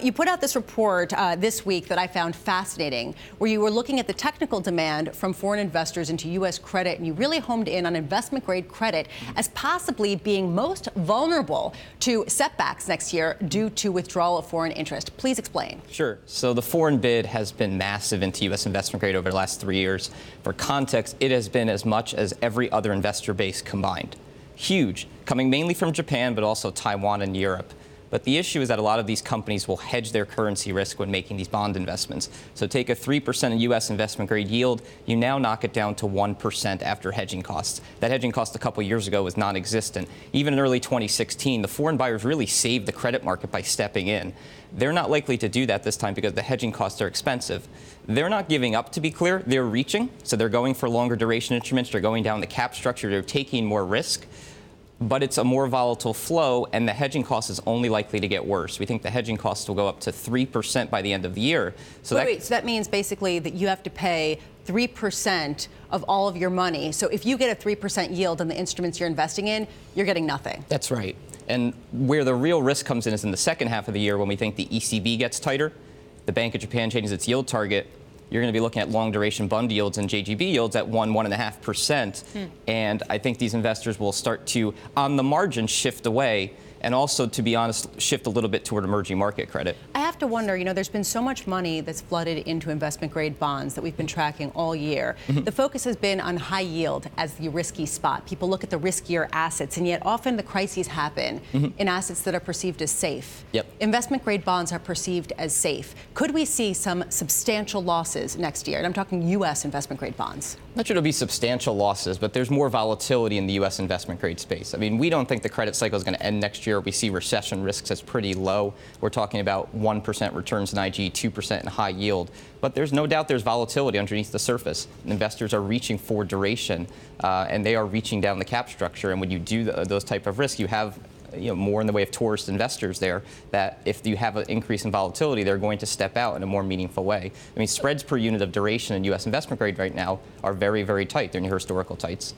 You put out this report this week that I found fascinating, where you were looking at the technical demand from foreign investors into U.S. credit, and you really homed in on investment-grade credit as possibly being most vulnerable to setbacks next year due to withdrawal of foreign interest. Please explain. Sure. So the foreign bid has been massive into U.S. investment grade over the last 3 years. For context, it has been as much as every other investor base combined. Huge, coming mainly from Japan, but also Taiwan and Europe. But the issue is that a lot of these companies will hedge their currency risk when making these bond investments. So take a 3% U.S. investment grade yield, you now knock it down to 1% after hedging costs. That hedging cost a couple years ago was non-existent. Even in early 2016, the foreign buyers really saved the credit market by stepping in. They're not likely to do that this time because the hedging costs are expensive. They're not giving up, to be clear. They're reaching. So they're going for longer duration instruments. They're going down the cap structure. They're taking more risk. But it's a more volatile flow, and the hedging cost is only likely to get worse. We think the hedging costs will go up to 3% by the end of the year. So that means basically that you have to pay 3% of all of your money. So if you get a 3% yield on the instruments you're investing in, you're getting nothing. That's right. And where the real risk comes in is in the second half of the year when we think the ECB gets tighter, the Bank of Japan changes its yield target. You're going to be looking at long-duration bond yields and JGB yields at 1.5%. And I think these investors will start to, on the margin, shift away and also, to be honest, shift a little bit toward emerging market credit. I have to wonder, there's been so much money that's flooded into investment-grade bonds that we've been tracking all year. The focus has been on high yield as the risky spot. People look at the riskier assets, and yet often the crises happen in assets that are perceived as safe. Investment-grade bonds are perceived as safe. Could we see some substantial losses next year? And I'm talking U.S. investment-grade bonds. I'm not sure it'll be substantial losses, but there's more volatility in the U.S. investment-grade space. I mean, we don't think the credit cycle is going to end next year. We see recession risks as pretty low. We're talking about 1% returns in IG, 2% in high yield. But there's no doubt there's volatility underneath the surface. Investors are reaching for duration, and they are reaching down the cap structure. And when you do those type of risks, you have more in the way of tourist investors there, that if you have an increase in volatility, they're going to step out in a more meaningful way. I mean, spreads per unit of duration in U.S. investment grade right now are very, very tight. They're near historical tights.